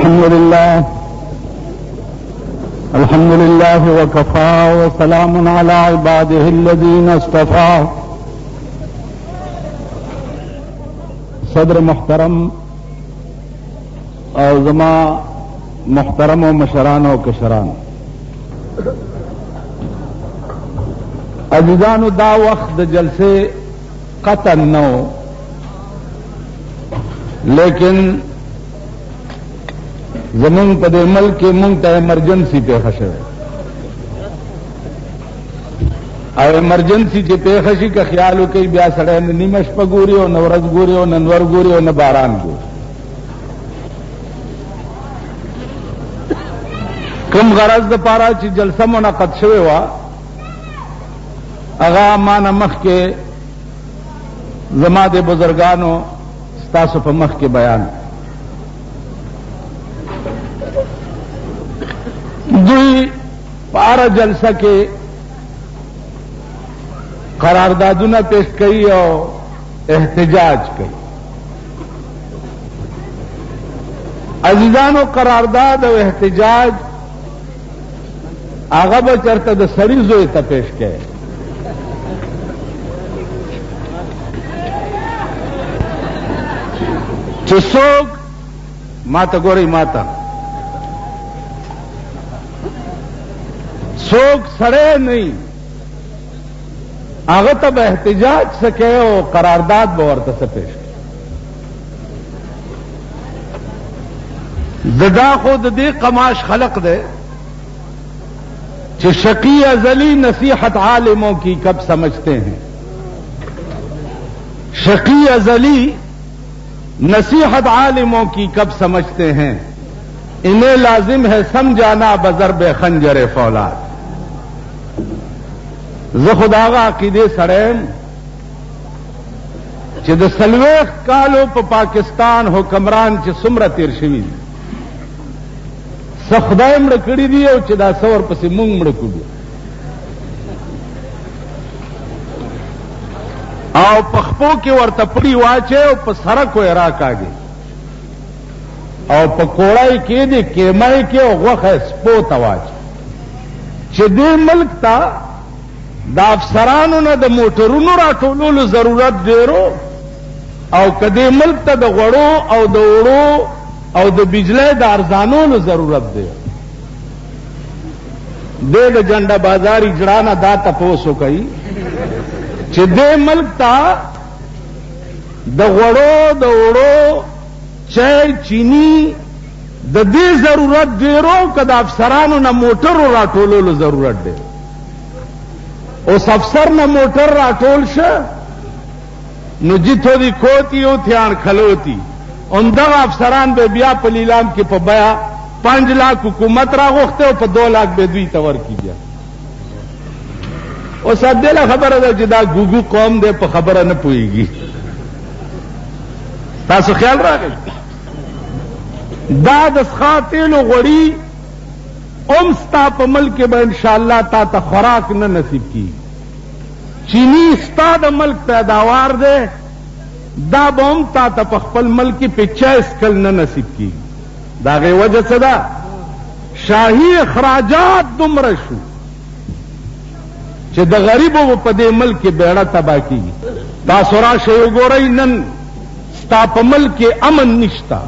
الحمد لله وكفى وسلام على عباده الذين اصطفى. صدر محترم او زما محترم و مشران و کشران، عزیزانو، دا وقت جلسے قطن نو، لیکن زمون په دې ملک کې مونږ ته ایمرجنسي پیښه شوه، او ایمرجنسي چې پیښه شي که خیال وکړي بیا سړی نه نیمه شپه ګوري او نه ورځ ګوري او نه نور ګوري او نه باران ګوري. کوم غرض د پاره چې جلسه منعقد شوې وه هغه ما نه مخکې زما د بزرګانو ستاسو په مخ کې بیان. دوی پارا جلسہ کے قراردادونه پیش کئی اور احتجاج کئی. عزیزانو، قرارداد اور احتجاج آغا بچرتا دا سری زوی تا پیش کئی. چه سوک ماتا گوری ماتا سوک سڑے نہیں آغا تب احتجاج سکے اور قرارداد بورتا سے پیش زدا خود دی قماش خلق دے کہ شقی ازلی نصیحت عالموں کی کب سمجھتے ہیں. شقی ازلی نصیحت عالموں کی کب سمجھتے ہیں، انہیں لازم ہے سمجھانا بضرب خنجر فولاد. زه خود هغه عقیدې سره یم چې د 40 کالو په پاکستان حکمران چې څومره تیر شوي دي، څه خدای مړه کړي دي او چې دا څه ورپسې مونږ مړه کړو، او په خپو کې ورته پړي واچي او په سړکو یې راکاږي او په کوړای کې دې کیمای کې او غوښه سپو ته واچي چې دې ملک ته دا افسرانو نه د موټرونو راټولولو ضرورت ډیرو او کدی ملک ته د غړو او د وړو او د بجلی د ارزانولو ضرورت دی. دې د جنډه بازار اجرانه دا تپوس وکړي چې دې ملک ته د غړو د وړو چای چینی د دې ضرورت ډیرو که د افسرانو نه موټرو راټولولو ضرورت دی. اس افسر نہ موٹر راٹول شا نو جتو دی کوتی او تھیان کھلوتی ان دغه افسران به بیا په لیلام کې په بیا 5 लाख حکومت راغوخته او په 2 लाख به دوی تور کی بیا. او سدله خبره ده چې دا ګوګو قوم دې په خبره نه پويږي. تاسو خیال راغی دا د خاطر غړي امستا په ملک به ان شاء الله تا ته خوراک نه نصیب کی. چینی ستا د ملک پیداوار دے دا بوم تا ته په خپل ملک په 50 کل نه نصیب کی. دا غي وجه څه ده؟ شاهي اخراجات دومره شو چې د غریبو په دې ملک بیړه تبا کیږي. تاسو راشئ وګورئ نن ستا په ملک امن نشتا.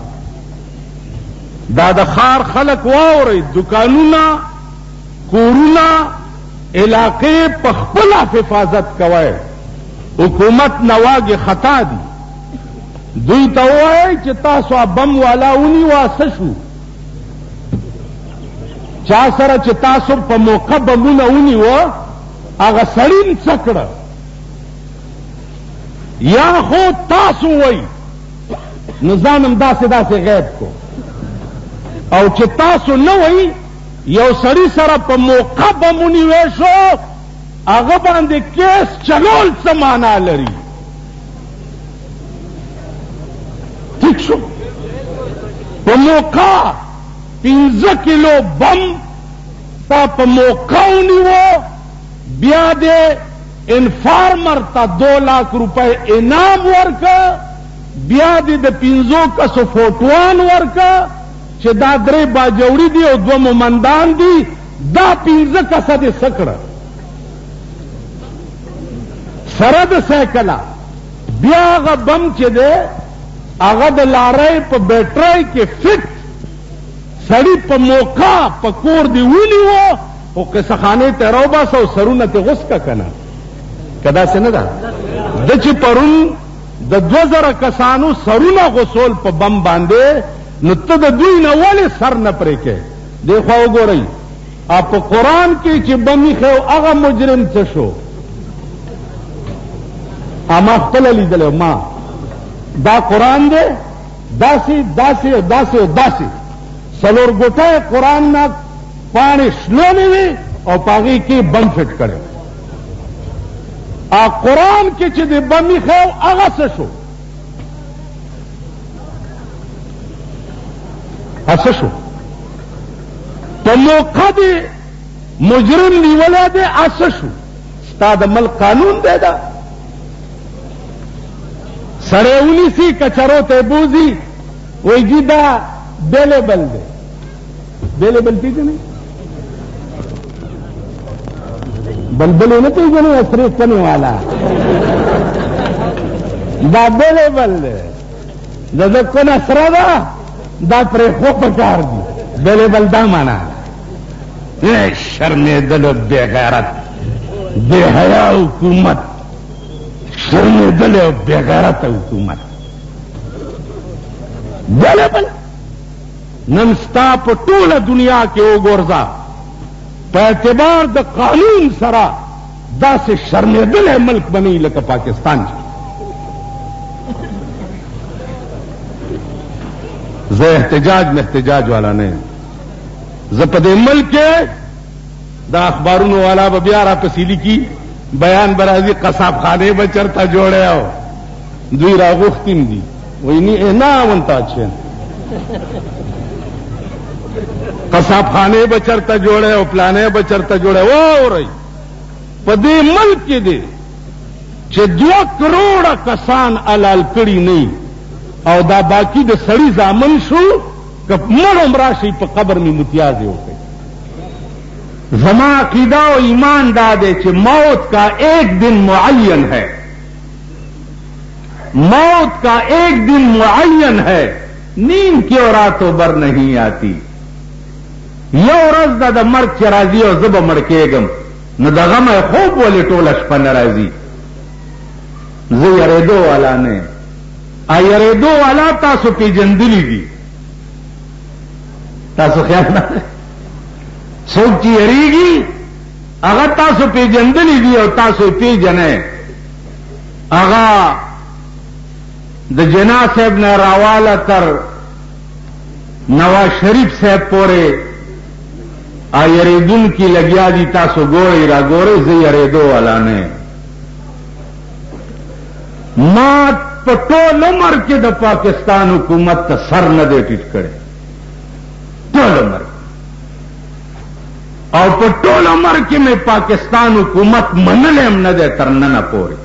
دا د خار خلق واوري دکانونه کورونه علاقې په خپل حفاظت کوي. حکومت نواګه خطا دي. دوی ته وایي چې تاسو بم والا ونی واسه شو چا سره چې تاسو په موقع بمونه ونی و هغه سړی څکړه یا خو تاسو وایي نظام داسې غیب کو او چې تاسو نه وایي یو سړی سره په موقع بمونی ویشو هغه باندې کیس چلول څه معنا لري؟ ٹھیک شو په موقع 15 کیلو بم تا په موقع ونیو بیا دې انفارمر تا 2 लाख روپے انعام ورکا بیا دې د 15 کسو فوټوان ورکا چې دا درې باجوړي دي او دوه مومندان دي، دا 15 کسه دې سکړه سره د سایکله. بیا هغه بم چې دی هغه د لارۍ په بیټرۍ کې فټ سړي په موقع په کور دی ونیوه او قصه خانې ته راوباسه او سرونه ته غوسکه کنه. که داسې نه ده د چې پرون د 2000 کسانو سرونه غسول په بم باندې، نو ته د دوی نه ولې سر نه پرې کې؟ دی خوا وګورئ په قرآن کې چې بم ایښی هغه مجرم څه شو؟ ما خپله لیدلی ما دا قرآن دی داسې داسې او داسې او داسې 4 ګوټه قرآن نه پاڼې شلولې وې او په هغې کې بم فټ کړی. قرآن کې چې د بم ایښی هغه څه شو؟ څه شو؟ په موقع د مجرم نیولی دی څه شو؟ ستا د ملک قانون دی دا سړی ونیسي کچرو ته بوزي وایي جي دا بیلیبل دی. بیلیبل پیژنئ؟ بلبلې نه پیژنئ اسرې کنې والا دا بیلیبل دی. د ده کونه سره ده دا پرې خو پکار دي. بیلیبل دا معنا شرمېدلو بې غیرت بې حیا حکومت، شرمېدلې او بې غیرته حکومت. بیلیبل نن ستا په ټوله دنیا کې وګورځه په اعتبار د قانون سره داسې شرمېدلی ملک بنی لکه پاکستان چې زه احتجاج محتجاج والا نه یم. زه په دې ملک کې د اخبارونو والا به بیا راپسې لیکي بیان به راځي قصاب خانې به چېرته جوړی او دوی راغوښتیم دي وایي نه ونتا اچھے قصاب خانې به چېرته جوړی او پلانې به چېرته جوړی. واورئ په دې ملک کې دی چې 2 کروڑه کسان حلال کړي نه او دا باقی د سړي زامن شو که مړ هم راشي په قبر میں متیازې وکړي. زما عقیدہ و ایمان دا دے کہ موت کا ایک دن معین ہے، موت کا ایک دن معین ہے، نیند کی اور راتوں بر نہیں آتی. یو ورځ دا د مرګ چې راځي او زه به مړ کېږم نو د غمه خوب ولې ټوله شپه نه راځي. زه یریدو والا نه یم. یریدو والا تاسو پیژندلی دي، تاسو خیال نه څوک چې یریږي هغه تاسو پیژندلی دي او تاسو پیژنئ. هغه د جنا صاحب نه راواله تر نواز شریف صاحب پورې یریدونکي لګیا دي. تاسو ګورئ را ګورئ، زه یریدو والا نه یم. ما په ټول عمر کې د پاکستان حکومت ته سر نه دی ټیټ کړی، ټول عمر. او په ټول عمر کې مې پاکستان حکومت منلی هم نه دی تر ننه پورې.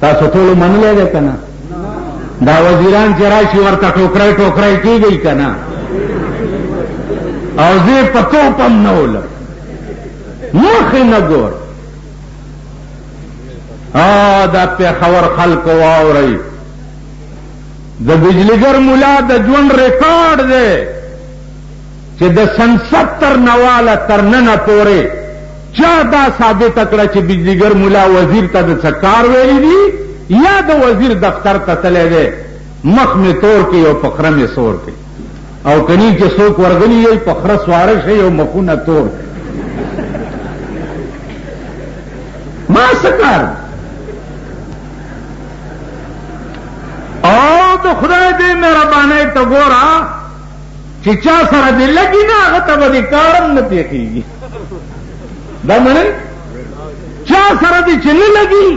تاسو ټولو منلی دی که نه؟ دا وزیران چې راشي ورته ټوکرای ټوکرای کېږئ که نه؟ او زه په توپ هم نه ولم، مخې نه ګور. دا پېښور خلکو واورئ، د بجلیګر ملا د ژوند ریکارډ دی چې د سن 70 نواله تر ننه پورې چا دا ثابته کړه چې بجلیګر ملا وزیر ته د څه کار ویلی دي یا د وزیر دفتر ته تللی دی مخ مې تور کوي او په خره مې سور کوي. او کنی چې څوک ورغلی یي په خره سواره شي او مخونه تور کوي. ما څه کار او د خدای دې مهربانۍ ته ګوره چې چا سره دې لګي نه هغه ته به دې کارم نه پېښېږي. دا منئ؟ چا سره دې چې نه لګي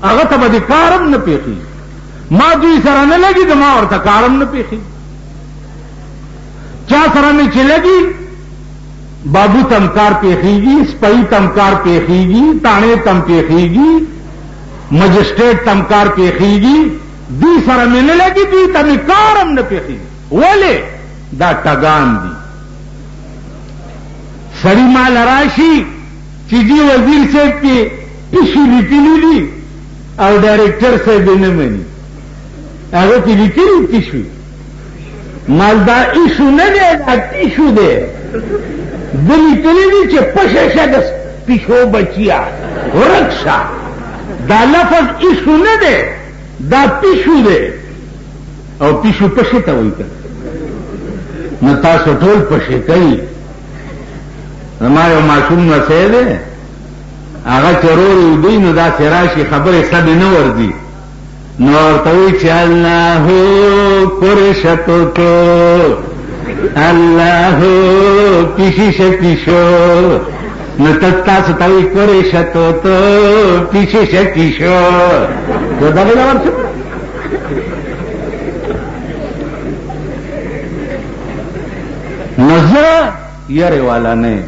هغه ته به دې کارم نه پېښېږي. ما دوی سره نه لګي د ما ورته کارم نه پېښېږي. چا سره مې چې لګي بابو تم کار پېښېږي، سپۍ تم کار پېښېږي، تاڼې تم پېښېږي، مجسټریټ تم کار پېښېږي. دوی سره مې نه لګي دوی ته مې کارم نه پېښېږي. ولی دا ټګان دي. سړی مال راشي چې جی وزیر صاحب کې پیشو لیکلي دي او ډایرکټر صاحب نه مني، هغه کې لیکلي پیشو مال دا ایشو نه دی، دا پیشو دی. د لیکلي دي چې پشه شه د پیشو بچیا ورکشه، دا لفظ ایشو نه دی، دا پیشو دی. او پیشو پشه ته وایي که نو تاسو ټول پشه کوي. زما یو ماشوم نسی دی، هغه چې رور ودی نو داسې راشي خبرې سمې نه ورځي، نو ورته وایي چې الله پرشتو تو الله پیشیشه پیشو، نو تاسو ته وایي پرشتو تو پیشیشه پیشو. نو دغه ډول څه نو زه یری والا نه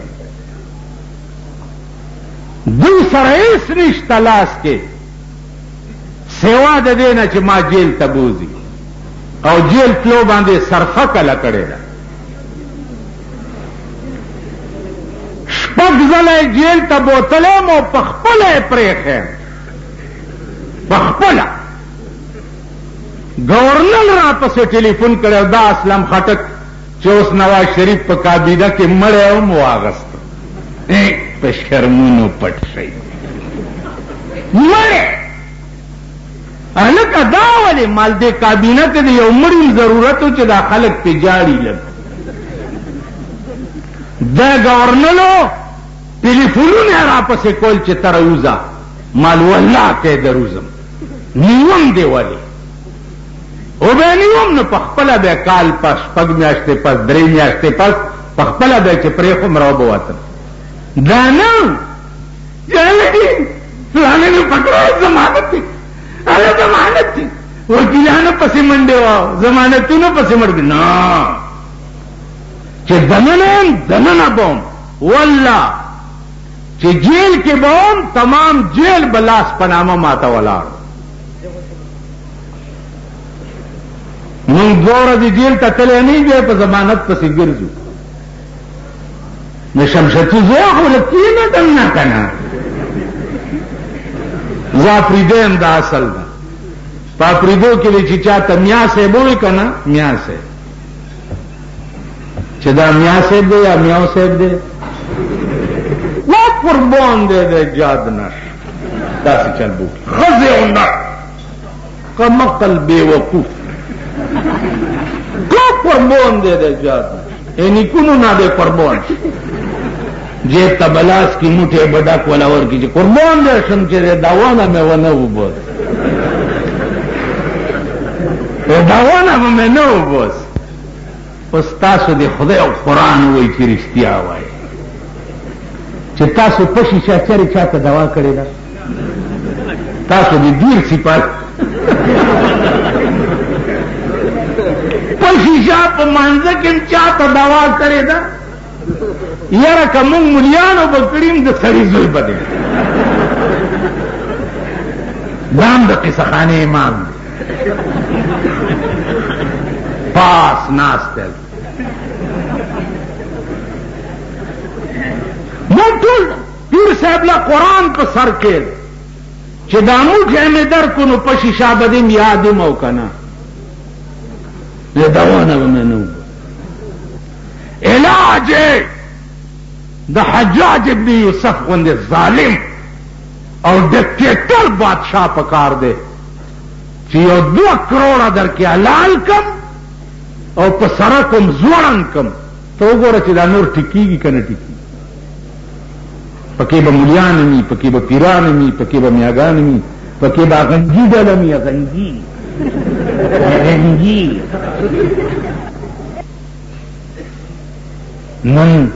دوی سره هیڅ نشته لاس کې سوا د دې نه چې ما جیل ته بوځي او جیل تلو باندې صرفه کله کړې ده. شپږ ځله جیل ته بوتلم او پخپله یې پرېښیم، پخپله. گورنر را پسې ټلیفون کړی دا اسلم خټک چې اوس نواز شریف په کابینه کې مړی هم واغست، په شرمونو پټ شي مړی. هلکه دا ولې مال دې کابینه کې د یو مړي ضرورت و چې دا خلک پې جاړي لږ. دا گورنرو ټلیفونونه را پسې کول چې ته راوځه، مال والله کې دروځم نیوم دې ولې او به نیوم نو پخپله به کال پس شپږ میاشتې پس درې میاشتې پس پخپله به چې پرېښوم راوبوتم. دا نه جالبي فلانه مې پکړی ضمانت دی، هغه ضمانت دی، وکیلانو پسې منډې وه، ضمانتونو پسې منډې. نه چې دننه بوم والله چې جیل کې بوم تمام جیل بلاس پنامه ماته ولاړ. مونږ دوه ورځې جیل ته تللی نه بیا په ضمانت پسې ګرځو. نو شمشتي زه خو له کېنېدم نه که نه زه اپرېدی یم دا اصل ده. په اپرېدو کې دی چې چا ته میا صاحب ووایي که نه میا صاحب، چې دا میا صاحب دی یا میاو صاحب دی و قربان دی د جاد نش داسې چل بوکي ښځې او نر کمقل بېوقوف قربان دی د جاد نش نیکونو نه دی قربان جیب ته بلاس کی موټې به ډک ولور کی چې قربان دی شم چې داوانه مې ونه وبوس، داوانه به مې نه وبوس. اوس تاسو د خدای او قرآن وایي چې رښتیا وایي چې تاسو په شیشه چرې چا ته دوا کړې ده؟ تاسو د دیر سپار په شیشه په مانځه کې چا ته دوا کړې ده؟ یاره که مونږ ملیانو به کړیم د سړي زوی به دی. دا هم د قصهخانې امام دی، پاس ناست دی. مونږ ټول پیر صاحب له قرآن په سر کې چې دا موږ مې درکو نو په شیشه به دې یاد یم او که نه داوانه به مې نه وبوس. علاج د حجاج ابن یوسف غوندې ظالم او ډکټیټر بادشاہ په کار دی چې یو 2 کروڑه در کې حلال کم او په سره کوم ځوړن کم. ته وګوره چې دا نور ټیکېږي که نه ټیکېږي. پکې به ملیان وي، پکې به پیران وي، پکې به میاګان وي، پکې به اغنجي ډله وي، اغنجي نن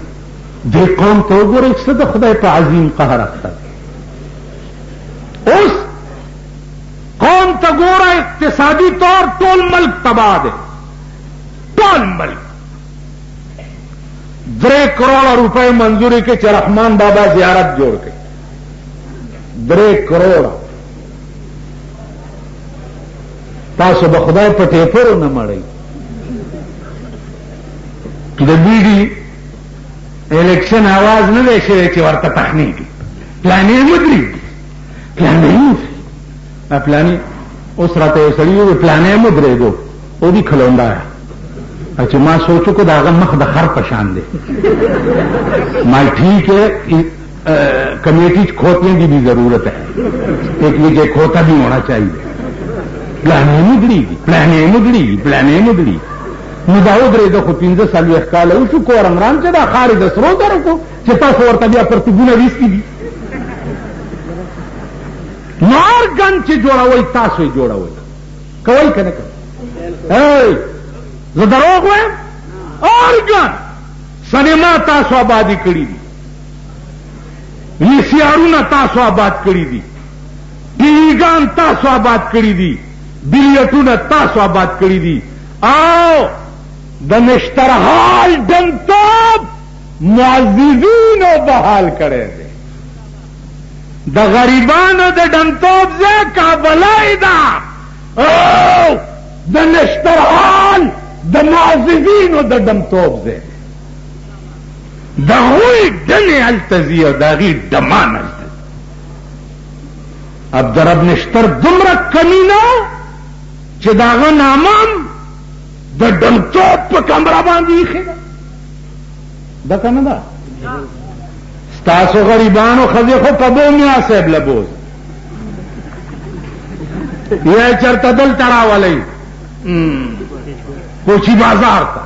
دې قوم ته وګورئ څه د خدای په عظیم قهر اخته. اوس قوم ته ګوره اقتصادي طور ټول ملک تباه دی، ټول ملک. 3 کروڑه روپے منظوری کې چې رحمان بابا زیارت جوړ کړي. 3 کروڑه تاسو به خدای په ټیپرو نه مړئ. د بیډي الیکشن आवाज نه دی شوی چې ورته تخنیږي پلانې مدري پلانې اوس راته یو سړي وویل پلانې مدرېدو او دي کھلوندا ہے چې ما سوچو کو داغه مخ د خر پشان دے ما ٹھیک ہے کمیٹی کھوتنے کی بھی ضرورت ہے ایک لیے کھوتا بھی ہونا چاہیے پلانیں مدڑی نداو درې د خو 15 سال یې کال او شو کور عمران چې دا خارج د سرو درو کو چې تاسو ورته بیا پرتګونه وېستي دي نور ګن چې جوړوي تاسو یې جوړوي کوي کنه کوي زه دروغ وایم اورګن سینما تاسو آبادی کړی دي ویسیارونه تاسو آباد کړی دي ټیګان تاسو آباد کړی دي بیلیټونه تاسو آباد کړی دي او د نشترحال ډنتاب معززینو بحال کړی دی د غریبانو د ډنتاب ځای کابلای ده او د نشترحال د معززینو د ډنتاب ځای د هغوی ډنې هلته ځي او د هغې ډمان هلته عبدالرب نشتر دومره کمینه چې د هغه نامم د ډنتوب په کمره باندې ایښې ده ده که نه ده ستاسو غریبانو ښځې خو په بو میا صاحب لبوز یا چرته دلته راولئ کوچی بازار ته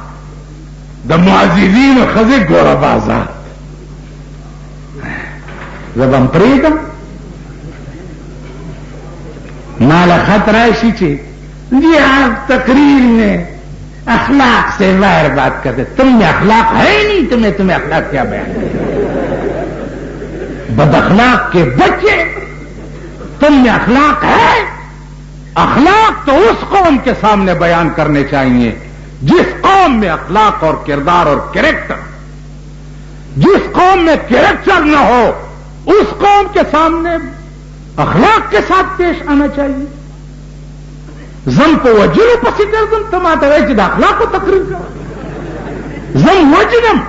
د معززینو ښځې ګوره بازار زه به م پرېږدم ماله خط راشي چې جی آپ تقریر میں اخلاق سے باہر بات کرتے تم میں اخلاق ہے نہیں تمہیں اخلاق کیا بیان بد اخلاق کے بچے تم میں اخلاق ہے اخلاق تو اس قوم کے سامنے بیان کرنے چاہیے جس قوم میں اخلاق اور کردار اور کریکٹر جس قوم میں کریکٹر نہ ہو اس قوم کے سامنے اخلاق کے ساتھ پیش آنا چاہیے زم په وجلو پسې ګرځم ته ماته وایې چې د اخلاقو تقریر کوه زم وجنم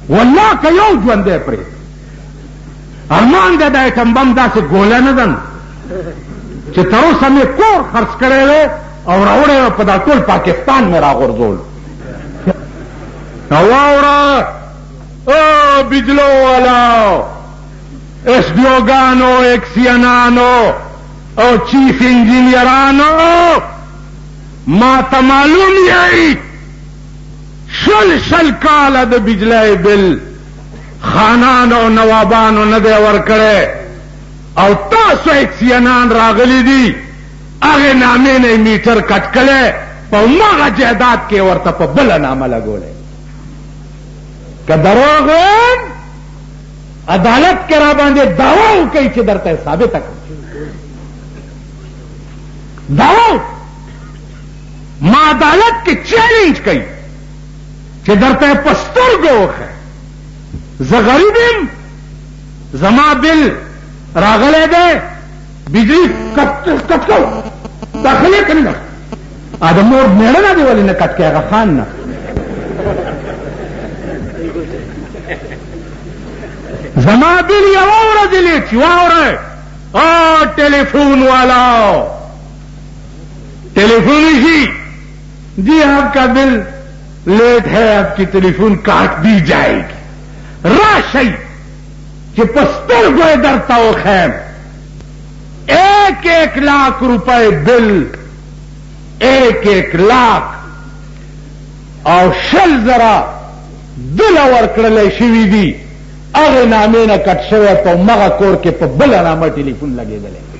والله که یو ژوندی پرېږدم ارمان دی د ایټم بم داسې ګوله نه ده چې تر اوسه مې کور خرڅ کړی دی او راوړی و په دا ټول پاکستان مې راغورځول نو واوره او بجلو والاو ایس ډي اوګانو ایکسینانو او چیف انجینئرانو ما ته معلوم یې شل کاله د بجلی بل خانانو او نوابانو نه دی ورکړی او تاسو ایکسینان راغلی دي هغې نامې نه میټر کټ کړی په هماغه جایداد کې ورته په بله نامه لګولی که دروغ وایم عدالت کې را باندې دعوا وکړئ چې درته ثابته کړم دعوا ما عدالت کې چیلنج کوي چې درته په سترګو وښیم زه غریب یم زما بل راغلی دی بجلی کټ کو داخلې که نه ده د مور مېړه نه دی ولې نه کټ کوي هغه خان نه زما بل یوه ورځ لیټ واورئ او ٹیلیفون والاو ٹیلیفون ہی جی آپ کا بل لیٹ ہے آپ کی ٹیلیفون کاٹ دی جائے گی راشی کہ پستر گوئے درتا ہو خیم 1 لاکھ روپے بل 1 لاکھ اور شل ذرا دل ورکڑلے شوی دی اغه نامې نه کټ شوی په مغه کور کې په بله نامه ټلیفون لګېدلی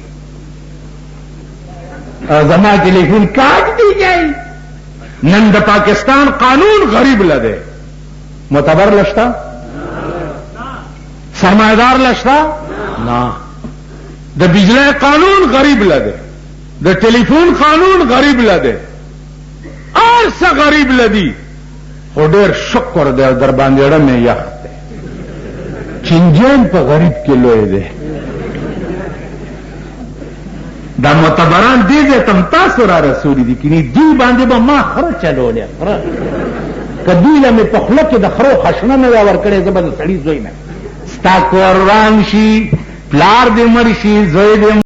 زما ټلیفون کاٹ دی جائے نن د پاکستان قانون غریب لده معتبر لشتا سرمایدار لشتا نا د بجلی قانون غریب لده د ټلیفون قانون غریب لده ارسه غریب لدی خو ډېر شکر دی در باندې اړه مې یخ چنجان په غریب کې لوی دی دا معتبران دې ته تم تاسو را رسولي دي کني دوی باندې به ما خره چلولې خره که دوی له مې په خوله کې د خرو خشنه نه وی ورکړې زه به د سړي زوی نه ستا کور وران شي پلار دې مړ شي زوی دې